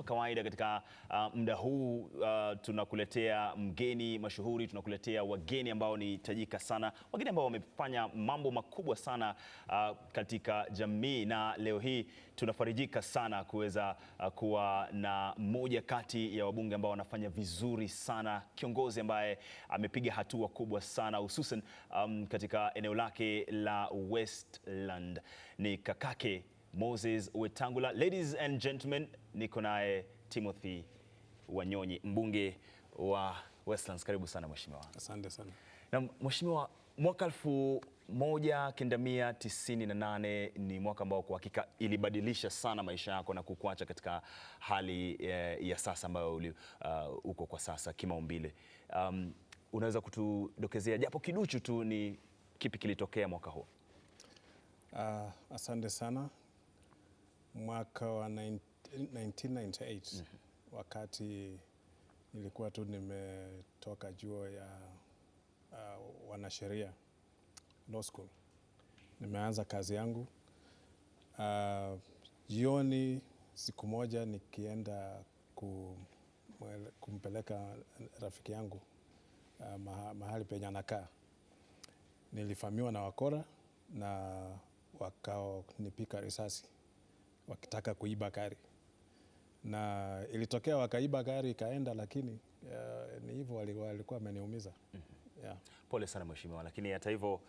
Kawaida katika muda huu tunakuletea mgeni mashuhuri, tunakuletea wageni ambao ni tajika sana, wageni ambao wamefanya mambo makubwa sana katika jamii, na leo hii tunafarijika sana kuweza kuwa na mmoja kati ya wabunge ambao wanafanya vizuri sana, kiongozi ambaye amepiga hatua kubwa sana hususan katika eneo lake la Westland. Ni kakake Moses Wetangula. Ladies and gentlemen, niko naye Timothy Wanyonyi, mbunge wa Westlands. Karibu sana mheshimiwa. Asante sana. Na mheshimiwa, mwaka 1998 ni mwaka ambao kwa hakika ilibadilisha sana maisha yako na kukuacha katika hali ya sasa ambayo uko kwa sasa kimaumbile. Unaweza kutudokezea japo kiduchu tu ni kipi kilitokea mwaka huo? Asante sana. Mwaka wa 1998 wakati nilikuwa tu nimetoka chuo ya wanasheria law school, nimeanza kazi yangu. Jioni siku moja nikienda kumpeleka rafiki yangu mahali penye anakaa, nilifamiwa na wakora na wakaonipika risasi wakitaka kuiba gari, na ilitokea wakaiba gari ikaenda, lakini ni hivyo walikuwa wameniumiza. Yeah. Pole sana mheshimiwa, lakini hata hivyo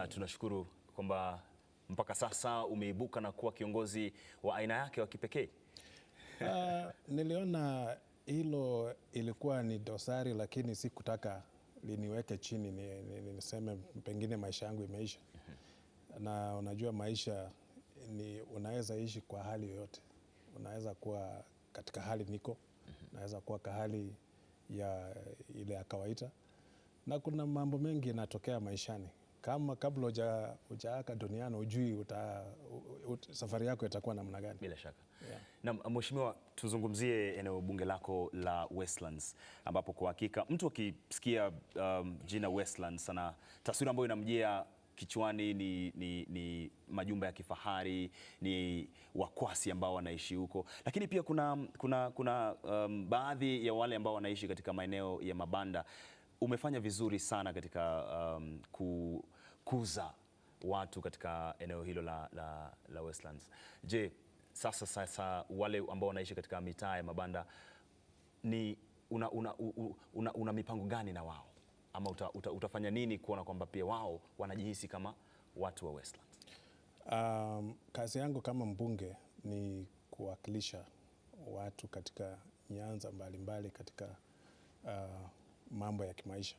tunashukuru kwamba mpaka sasa umeibuka na kuwa kiongozi wa aina yake wa kipekee. Niliona hilo ilikuwa ni dosari, lakini sikutaka liniweke chini niseme pengine maisha yangu imeisha. Na unajua maisha ni unaweza ishi kwa hali yoyote. Unaweza kuwa katika hali niko, unaweza kuwa kwa hali ya ile ya kawaida, na kuna mambo mengi yanatokea maishani. Kama kabla hujaaka duniani hujui safari yako itakuwa namna gani. Bila shaka. Yeah. Na mheshimiwa, tuzungumzie eneo bunge lako la Westlands, ambapo kwa hakika mtu akisikia jina Westlands sana taswira ambayo inamjia kichwani ni majumba ya kifahari, ni wakwasi ambao wanaishi huko, lakini pia kuna baadhi ya wale ambao wanaishi katika maeneo ya mabanda. Umefanya vizuri sana katika kukuza watu katika eneo hilo la Westlands. Je, sasa wale ambao wanaishi katika mitaa ya mabanda una mipango gani na wao? Ama utafanya nini kuona kwamba pia wao wanajihisi kama watu wa Westlands? Kazi yangu kama mbunge ni kuwakilisha watu katika nyanza mbalimbali katika mambo ya kimaisha.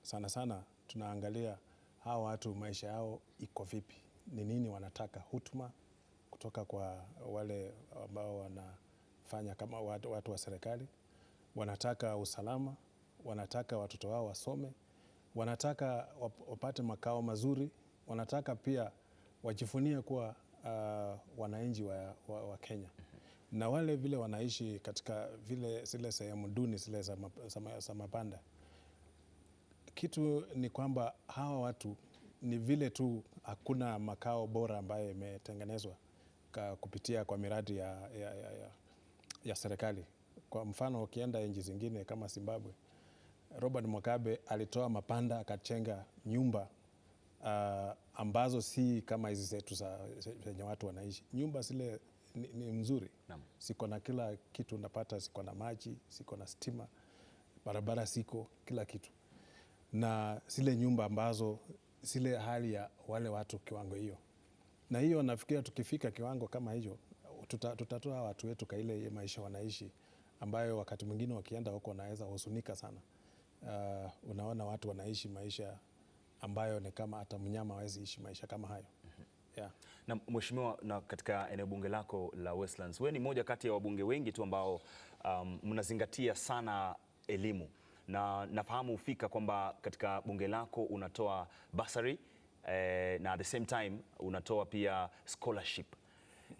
Sana sana tunaangalia hawa watu maisha yao iko vipi, ni nini wanataka, hutuma kutoka kwa wale ambao wanafanya kama watu wa serikali, wanataka usalama, wanataka watoto wao wasome, wanataka wapate makao mazuri, wanataka pia wajifunie kuwa wananchi wa Kenya. Na wale vile wanaishi katika zile sehemu duni zile za mabanda, kitu ni kwamba hawa watu ni vile tu hakuna makao bora ambayo imetengenezwa kupitia kwa miradi ya serikali. Kwa mfano ukienda nchi zingine kama Zimbabwe, Robert Mugabe alitoa mapanda akachenga nyumba ambazo si kama hizi zetu zenye watu wanaishi. Nyumba zile ni mzuri, siko na kila kitu unapata, siko na maji, siko na stima, barabara siko, kila kitu. Na zile nyumba ambazo zile hali ya wale watu kiwango hiyo. Na hiyo nafikiria tukifika kiwango kama hiyo tutatoa watu wetu kwa ile maisha wanaishi, ambayo wakati mwingine wakienda huko wanaweza huzunika sana. Unaona watu wanaishi maisha ambayo ni kama hata mnyama hawezi ishi maisha kama hayo. Yeah. Na mheshimiwa, na katika eneo bunge lako la Westlands, wewe ni mmoja kati ya wabunge wengi tu ambao mnazingatia sana elimu, na nafahamu ufika kwamba katika bunge lako unatoa bursary na at the same time unatoa pia scholarship,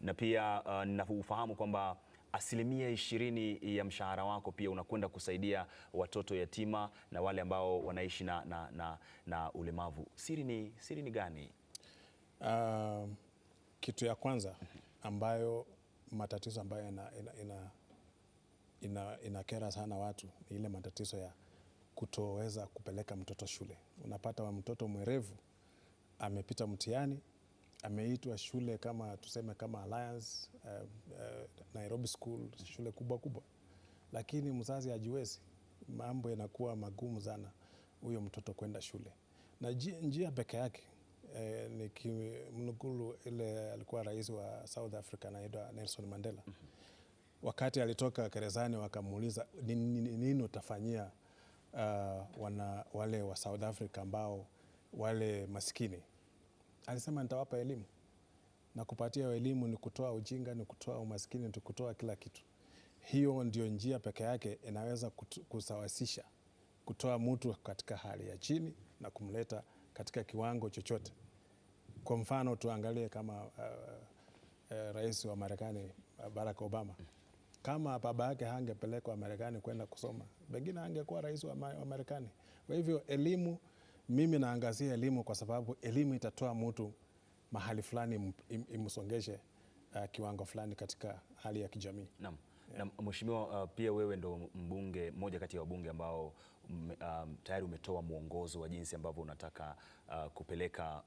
na pia ninafahamu kwamba 20% ya mshahara wako pia unakwenda kusaidia watoto yatima na wale ambao wanaishi na ulemavu. Siri ni gani? Kitu ya kwanza ambayo matatizo ambayo inakera sana watu ni ile matatizo ya kutoweza kupeleka mtoto shule. Unapata wa mtoto mwerevu amepita mtihani, ameitwa shule kama tuseme kama Alliance, Nairobi School, shule kubwa kubwa, lakini mzazi hajiwezi, mambo yanakuwa magumu sana huyo mtoto kwenda shule. Na njia peke yake nikimnukulu ile alikuwa rais wa South Africa anaitwa Nelson Mandela. Wakati alitoka gerezani wakamuuliza nini utafanyia wale wa South Africa ambao wale maskini. Alisema nitawapa elimu, na kupatia elimu ni kutoa ujinga, ni kutoa umaskini, ni kutoa kila kitu. Hiyo ndio njia peke yake inaweza kusawasisha, kutoa mtu katika hali ya chini na kumleta katika kiwango chochote. Kwa mfano tuangalie kama rais wa Marekani Barack Obama. Kama baba yake hangepelekwa Marekani kwenda kusoma, pengine angekuwa rais wa Marekani. Kwa hivyo elimu, mimi naangazia elimu kwa sababu elimu itatoa mtu mahali fulani, imsongeshe kiwango fulani katika hali ya kijamii. Naam. Na mheshimiwa, pia wewe ndo mbunge, mmoja kati ya wabunge ambao tayari umetoa mwongozo wa jinsi ambavyo unataka kupeleka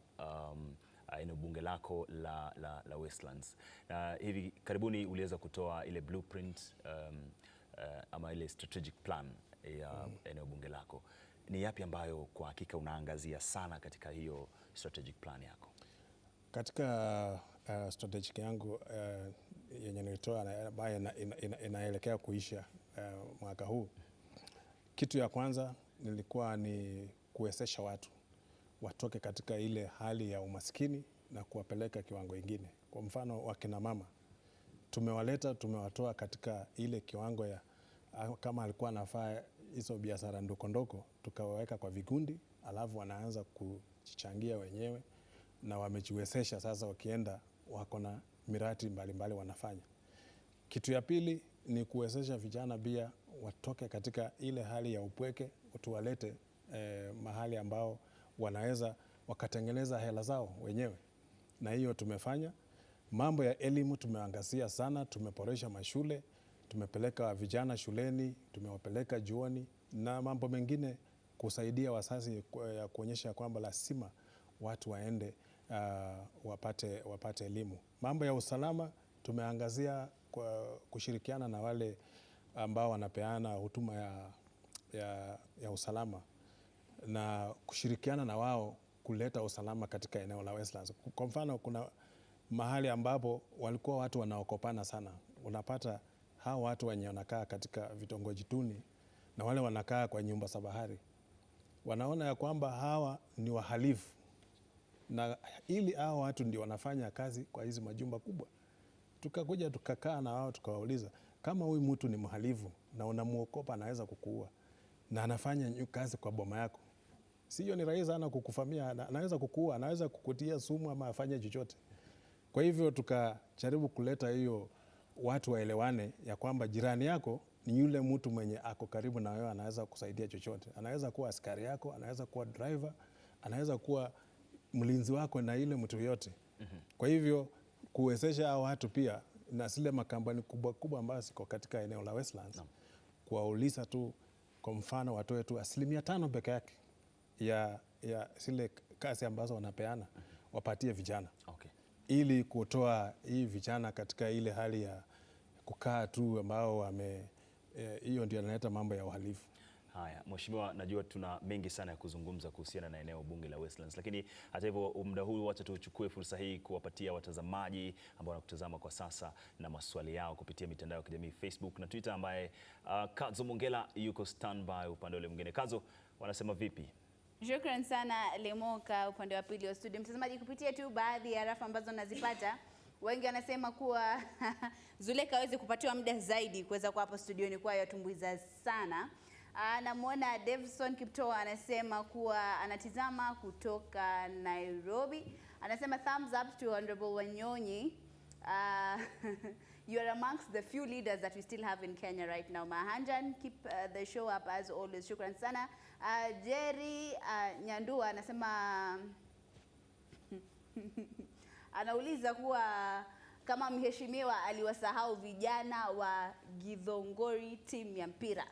eneo bunge lako la Westlands. Na hivi karibuni uliweza kutoa ile blueprint ama ile strategic plan ya eneo bunge lako. Ni yapi ambayo kwa hakika unaangazia sana katika hiyo strategic plan yako? Katika strategic yangu yenye nilitoa ambayo inaelekea kuisha mwaka huu, kitu ya kwanza nilikuwa ni kuwezesha watu watoke katika ile hali ya umaskini na kuwapeleka kiwango ingine. Kwa mfano wakina mama tumewatoa katika ile kiwango ya kama alikuwa anafaa hizo biashara ndoko tukawaweka kwa vikundi, alafu wanaanza kuchangia wenyewe na wamejiwezesha. Sasa wakienda wako na miradi mbalimbali wanafanya. Kitu ya pili ni kuwezesha vijana pia watoke katika ile hali ya upweke, tuwalete mahali ambao wanaweza wakatengeneza hela zao wenyewe, na hiyo tumefanya. Mambo ya elimu tumeangazia sana, tumeboresha mashule, tumepeleka vijana shuleni, tumewapeleka juoni na mambo mengine kusaidia wazazi ya kuonyesha kwamba lazima watu waende wapate elimu. Mambo ya usalama tumeangazia kwa kushirikiana na wale ambao wanapeana huduma ya usalama na kushirikiana na wao kuleta usalama katika eneo la Westlands. Kwa mfano kuna mahali ambapo walikuwa watu wanaokopana sana. Unapata hao watu wenye wanakaa katika vitongoji duni na wale wanakaa kwa nyumba za bahari, wanaona ya kwamba hawa ni wahalifu, na ili hao watu ndio wanafanya kazi kwa hizi majumba kubwa. Tukakuja tukakaa na wao tukawauliza, kama huyu mtu ni mhalifu na unamuokopa anaweza kukuua na anafanya kazi kwa boma yako, sio ni rahisi sana kukufamia, anaweza kukuua, anaweza kukutia sumu ama afanye chochote. Kwa hivyo tukajaribu kuleta hiyo watu waelewane ya kwamba jirani yako ni yule mtu mwenye ako karibu na wewe, anaweza kusaidia chochote. Anaweza kuwa askari yako, anaweza kuwa driver, anaweza kuwa mlinzi wako na ile mtu yote. Kwa hivyo kuwezesha hao watu pia na zile makampuni kubwa kubwa ambazo ziko katika eneo la Westlands, kuwauliza tu kwa mfano watoe tu 5% peke yake ya zile kazi ambazo wanapeana wapatie vijana. Okay. Ili kutoa hii vijana katika ile hali ya kukaa tu ambao hiyo ndio inaleta mambo ya uhalifu. Haya, mheshimiwa, najua tuna mengi sana ya kuzungumza kuhusiana na eneo bunge la Westlands, lakini hata hivyo muda huu wacha tuchukue fursa hii kuwapatia watazamaji ambao wanakutazama kwa sasa na maswali yao kupitia mitandao ya kijamii Facebook na Twitter, ambaye Kadzo Mongela yuko standby upande ule mwingine. Kadzo, wanasema vipi? Shukran sana Lemoka upande wa pili wa studio. Mtazamaji, kupitia tu baadhi ya rafa ambazo nazipata, wengi wanasema kuwa Zuleka aweze kupatiwa muda zaidi kuweza kuwa hapo studioni, kwa hiyo tumbuiza sana. Namuona Davison Kiptoo anasema kuwa anatizama kutoka Nairobi. Anasema thumbs up to Honorable Wanyonyi. You are amongst the few leaders that we still have in Kenya right now. Mahanjan, keep the show up as always. Shukran sana. Jerry Nyandua anasema anauliza kuwa kama mheshimiwa aliwasahau vijana wa Githongori timu ya mpira?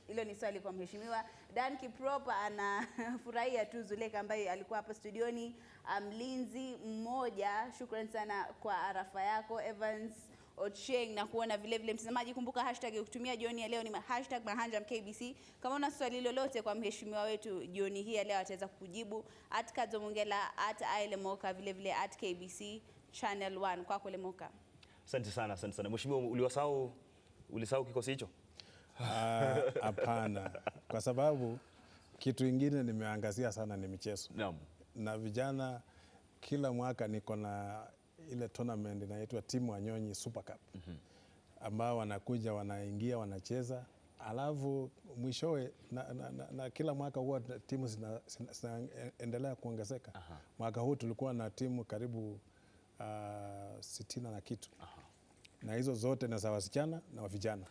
Hilo ni swali kwa mheshimiwa. Dan Kiprop anafurahia tu Zuleka ambaye alikuwa hapa studioni. Mlinzi mmoja, shukrani sana kwa arafa yako. Evans Ocheng na kuona vile vile. Mtazamaji, kumbuka hashtag ya kutumia jioni ya leo ni #MahanjamKBC. Kama una swali lolote kwa mheshimiwa wetu jioni hii ya leo ataweza kukujibu. @Kadzomongela, @Lemoka, vile vile @KBC Channel 1. Kwako Lemoka. Asante sana, asante sana. Mheshimiwa, ulisahau kikosi hicho? Hapana, kwa sababu kitu ingine nimeangazia sana ni michezo. Naam. Na vijana kila mwaka niko na ile tournament inaitwa Timu Wanyonyi Super Cup. Ambao wanakuja wanaingia wanacheza, alafu mwishowe na kila mwaka huwa timu zinaendelea kuongezeka. Mwaka huu tulikuwa na timu karibu 60 na kitu. Na hizo zote na za wasichana na vijana.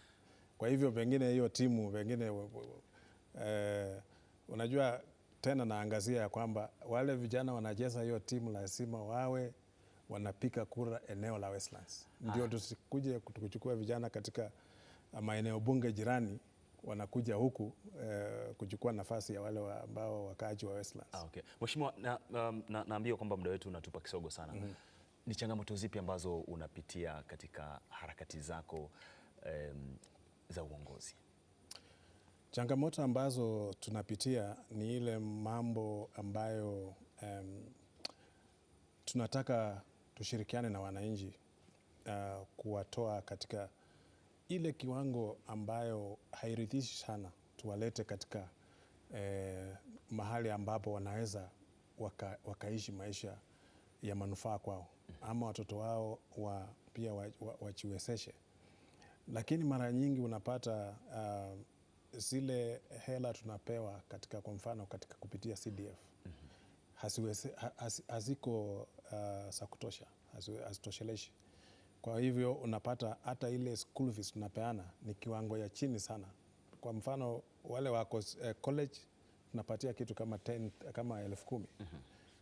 Kwa hivyo pengine hiyo timu pengine unajua tena naangazia ya kwamba wale vijana wanacheza hiyo timu lazima wawe wanapika kura eneo la Westlands. Ndio tusikuje kuchukua vijana katika maeneo bunge jirani wanakuja huku kuchukua nafasi ya wale ambao wakaaji wa Westlands. Okay. Mheshimiwa, naambiwa kwamba muda wetu unatupa kisogo sana. Ni changamoto zipi ambazo unapitia katika harakati zako za uongozi? Changamoto ambazo tunapitia ni ile mambo ambayo tunataka tushirikiane na wananchi kuwatoa katika ile kiwango ambayo hairidhishi sana, tuwalete katika mahali ambapo wanaweza wakaishi maisha ya manufaa kwao, ama watoto wao pia wajiwezeshe. Lakini mara nyingi unapata zile hela tunapewa katika, kwa mfano katika kupitia CDF haziko za kutosha, hazitosheleshi. Kwa hivyo unapata hata ile school fees tunapeana ni kiwango ya chini sana. Kwa mfano wale wako college tunapatia kitu kama 10,000.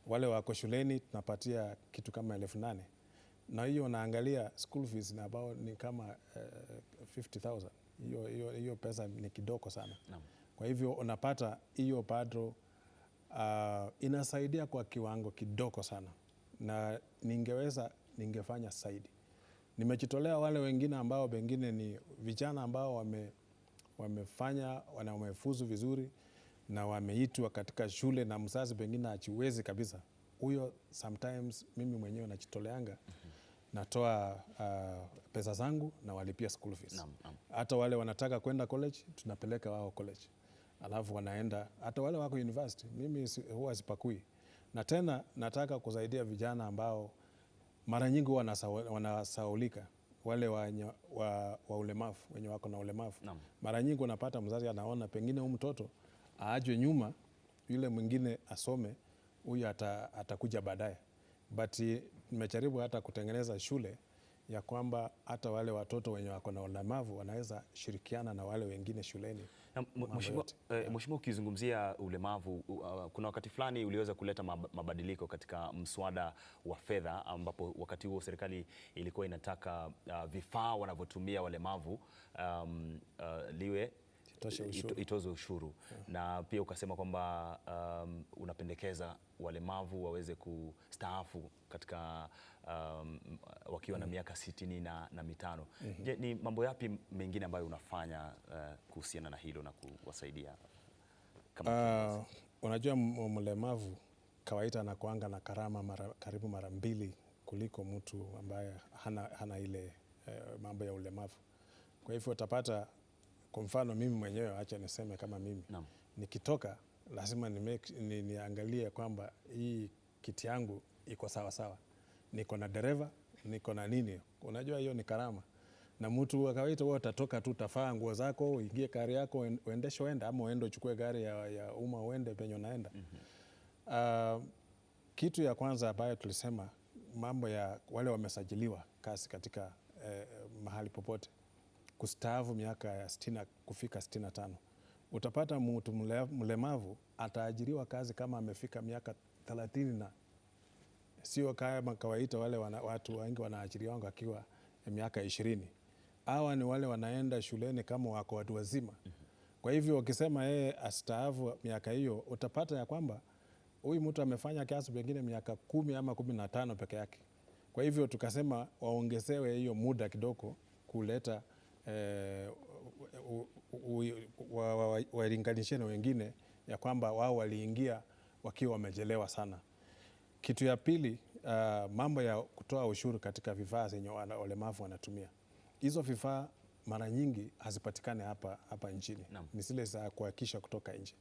Wale wako shuleni tunapatia kitu kama 8,000. Na hiyo unaangalia school fees na ambao ni kama 50,000. Hiyo pesa ni kidogo sana. Kwa hivyo unapata hiyo bado inasaidia kwa kiwango kidogo sana, na ningefanya zaidi. Nimejitolea wale wengine ambao pengine ni vijana ambao wamefuzu vizuri na wameitwa katika shule na mzazi pengine hajiwezi kabisa. Huyo sometimes mimi mwenyewe najitoleanga, natoa pesa zangu na walipia school fees. Hata wale wanataka kwenda college tunapeleka wao college, alafu wanaenda. Hata wale wako university mimi huwa sipakui. Na tena nataka kusaidia vijana ambao mara nyingi wanasaulika, wale wa ulemavu, wenye wako na ulemavu. Mara nyingi unapata mzazi anaona pengine huyu mtoto aajwe nyuma, yule mwingine asome, huyu atakuja baadaye. But nimejaribu hata kutengeneza shule ya kwamba hata wale watoto wenye wako na ulemavu wanaweza shirikiana na wale wengine shuleni. Mheshimiwa, ukizungumzia ulemavu, kuna wakati fulani uliweza kuleta mabadiliko katika mswada wa fedha, ambapo wakati huo serikali ilikuwa inataka vifaa wanavyotumia walemavu liwe itoze ushuru. Na pia ukasema kwamba unapendekeza walemavu waweze kustaafu katika wakiwa na miaka 65. Je, ni mambo yapi mengine ambayo unafanya kuhusiana na hilo na kuwasaidia kama unajua mlemavu kawaida anakuanga na karibu mara 2 kuliko mtu ambaye hana ile mambo ya ulemavu. Kwa hivyo utapata, kwa mfano mimi mwenyewe, acha niseme kama mimi nikitoka lazima niangalie kwamba hii kiti yangu iko sawa sawa, niko na dereva, niko na nini. Unajua hiyo ni karama. Na mtu wa kawaida wewe utatoka tu, utafaa nguo zako, uingie gari yako, uendeshe uende, ama uende uchukue gari ya umma uende penye unaenda. Kitu ya kwanza ambayo tulisema, mambo ya wale wamesajiliwa kazi katika mahali popote, kustaafu miaka ya 60 kufika 65. Utapata mtu mlemavu ataajiriwa kazi kama amefika miaka 30 sio kama kawaida wale watu wengi wanaajiriwa wakiwa miaka 20. Hawa ni wale wanaenda shuleni kama wako watu wazima. Kwa hivyo wakisema yeye astaafu miaka hiyo, utapata ya kwamba huyu mtu amefanya kazi pengine miaka 10 ama 15 peke yake. Kwa hivyo tukasema waongezewe hiyo muda kidogo kuleta walinganishe na wengine ya kwamba wao waliingia wakiwa wamechelewa sana. Kitu ya pili, mambo ya kutoa ushuru katika vifaa zenye walemavu wanatumia. Hizo vifaa mara nyingi hazipatikane hapa nchini. Ni zile za kuhakisha kutoka nje.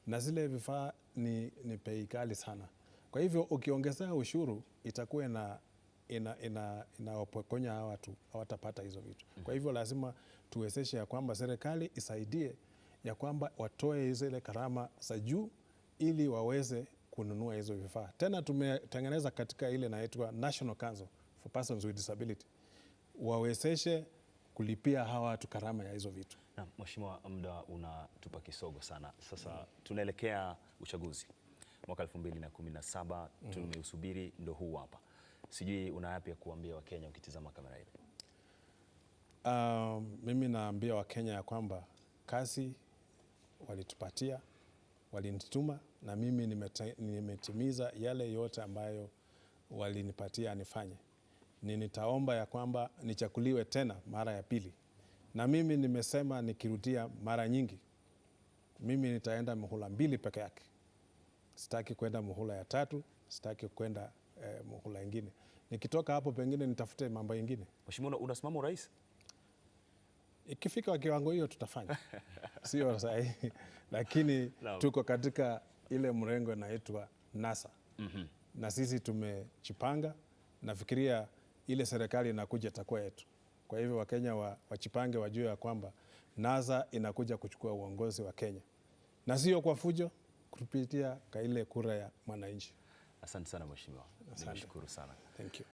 Na zile vifaa ni bei kali sana. Kwa hivyo ukiongezea ushuru itakuwa inawapokonya hawa watu, hawatapata hizo vitu. Kwa hivyo lazima tuwezeshe ya kwamba serikali isaidie ya kwamba watoe zile gharama za juu ili waweze kununua hizo vifaa. Tena tumetengeneza katika ile inaitwa National Council for Persons with Disability, wawezeshe kulipia hawa watu gharama ya hizo vitu. Na Mheshimiwa, muda unatupa kisogo sana. Sasa tunaelekea uchaguzi mwaka 2017, tumeusubiri ndo huu hapa. Sijui una yapi ya kuambia Wakenya ukitizama kamera ile? Mimi naambia Wakenya ya kwamba kazi walitupatia, walinituma, na mimi nimetimiza yale yote ambayo walinipatia nifanye. Nitaomba ya kwamba nichakuliwe tena mara ya pili. Na mimi nimesema nikirudia mara nyingi, mimi nitaenda muhula 2 peke yake. Sitaki kwenda muhula ya 3, sitaki kwenda muhula ingine. Nikitoka hapo pengine nitafute mambo ingine. Mheshimiwa, unasimama urais? Ikifika kiwango hiyo tutafanya. Sio sahihi, lakini tuko katika ile mrengo inaitwa NASA. Na sisi tumejipanga, nafikiria ile serikali inakuja itakuwa yetu. Kwa hivyo Wakenya wajipange, wajue ya kwamba NASA inakuja kuchukua uongozi wa Kenya. Na sio kwa fujo, kupitia ile kura ya mwananchi. Asante sana Mheshimiwa. Nikushukuru sana. Thank you.